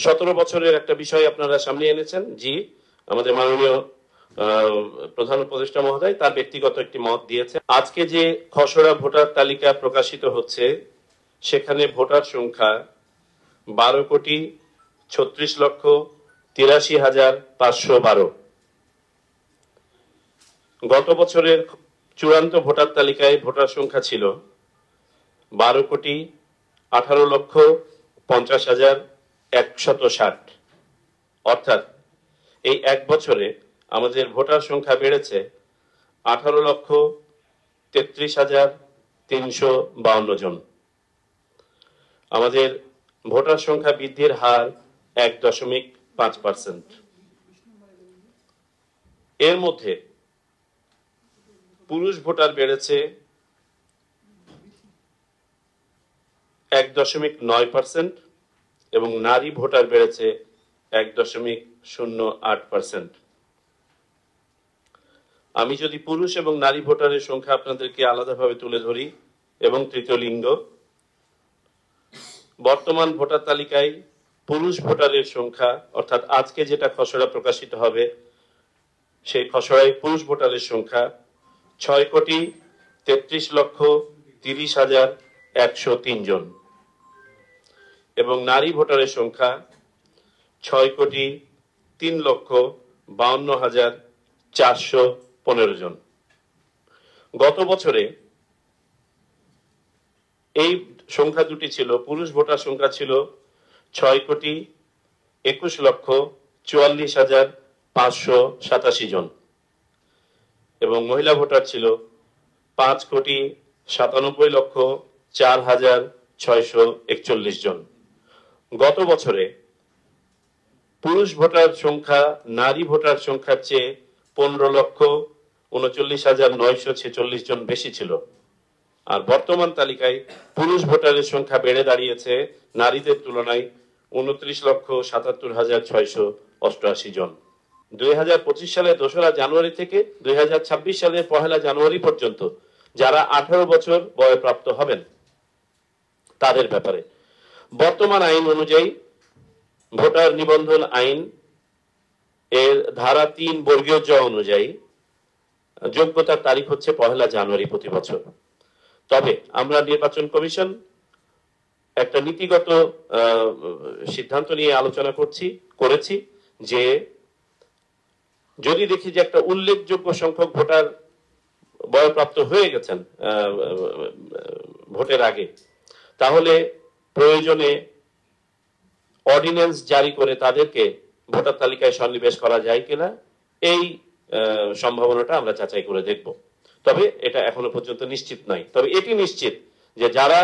17 বছরের একটা বিষয় আপনারা সামনে এনেছেন। জি, আমাদের মাননীয় প্রধান উপদেষ্টা মহোদয় তার ব্যক্তিগত একটি মত দিয়েছেন। আজকে যে খসড়া ভোটার তালিকা প্রকাশিত হচ্ছে সেখানে ভোটার সংখ্যা 12,36,83,512। গত বছরের চূড়ান্ত ভোটার তালিকায় ভোটার সংখ্যা ছিল 12,18,50,160। অর্থাৎ এই এক বছরে আমাদের ভোটার সংখ্যা বেড়েছে 18,33,352 জন। আমাদের ভোটার সংখ্যা বৃদ্ধির হার 1.5%। এর মধ্যে পুরুষ ভোটার বেড়েছে 1.9% এবং নারী ভোটার বেড়েছে 1.08%। আমি যদি পুরুষ এবং নারী ভোটারের সংখ্যা আপনাদেরকে আলাদাভাবে তুলে ধরি এবং তৃতীয় লিঙ্গ, বর্তমান ভোটার তালিকায় পুরুষ ভোটারের সংখ্যা অর্থাৎ আজকে যেটা খসড়া প্রকাশিত হবে সেই খসড়ায় পুরুষ ভোটারের সংখ্যা 6,33,30,103 জন এবং নারী ভোটারের সংখ্যা 6,03,52,415 জন। গত বছরে এই সংখ্যা দুটি ছিল, পুরুষ ভোটার সংখ্যা ছিল 6,21,44,587 জন এবং মহিলা ভোটার ছিল 5,97,04,641 জন। গত বছরে পুরুষ ভোটার সংখ্যা নারী ভোটার সংখ্যার চেয়ে 15,39,946 জন বেশি ছিল। আর বর্তমান তালিকায় পুরুষ ভোটারের সংখ্যা বেড়ে দাঁড়িয়েছে নারীদের তুলনায় 29,77,688 জন। 2025 সালের 2রা জানুয়ারি থেকে 2026 সালের 1 জানুয়ারি পর্যন্ত যারা 18 বছর বয়ঃপ্রাপ্ত হবেন তাদের ব্যাপারে বর্তমান আইন অনুযায়ী ভোটার নিবন্ধন আইন এর ধারা 3 বর্গীয় জ অনুযায়ী যোগ্যতার তারিখ হচ্ছে 1 জানুয়ারি প্রতি বছর। তবে আমরা নির্বাচন কমিশন একটা নীতিগত সিদ্ধান্ত নিয়ে আলোচনা করেছি যে যদি দেখি যে একটা উল্লেখযোগ্য সংখ্যক ভোটার বয়ঃপ্রাপ্ত হয়ে গেছেন ভোটের আগে, তাহলে প্রয়োজনে অর্ডিন্যান্স জারি করে তাদেরকে ভোটার তালিকায় সন্নিবেশ করা যায় কিনা এই সম্ভাবনাটা আমরা যাচাই করে দেখব। তবে এটা এখনো পর্যন্ত নিশ্চিত নয়। তবে এটি নিশ্চিত যে যারা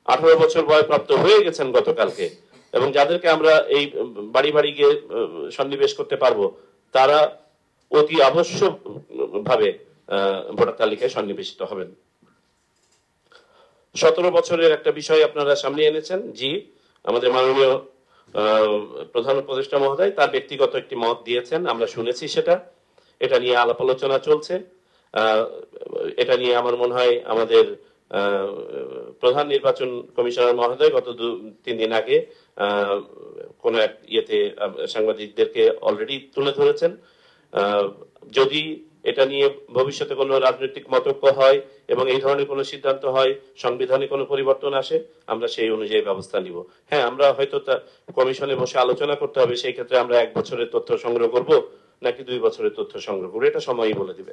18 বছর বয়ঃপ্রাপ্ত হয়ে গেছেন গতকালকে এবং যাদেরকে আমরা এই বাড়ি বাড়ি গিয়ে সন্নিবেশ করতে পারবো তারা অতি আবশ্যক ভাবে ভোটার তালিকায় সন্নিবেশিত হবেন। 17 বছরের একটা বিষয় আপনারা সামনে এনেছেন। জি, আমাদের মাননীয় প্রধান উপদেষ্টা মহোদয় তার ব্যক্তিগত একটি মত দিয়েছেন, আমরা শুনেছি সেটা। এটা নিয়ে আলাপ আলোচনা চলছে। এটা নিয়ে আমার মনে হয় আমাদের প্রধান নির্বাচন কমিশনার মহোদয় গত 2-3 দিন আগে কোন এক ইয়েতে সাংবাদিকদেরকে অলরেডি তুলে ধরেছেন। যদি এটা নিয়ে ভবিষ্যতে কোনো রাজনৈতিক মতৈক্য হয় এবং এই ধরনের কোনো সিদ্ধান্ত হয়, সংবিধানে কোনো পরিবর্তন আসে, আমরা সেই অনুযায়ী ব্যবস্থা নিব। হ্যাঁ, আমরা হয়তো কমিশনে বসে আলোচনা করতে হবে, সেই ক্ষেত্রে আমরা 1 বছরের তথ্য সংগ্রহ করব নাকি 2 বছরের তথ্য সংগ্রহ করবো, এটা সময়ই বলে দিবে।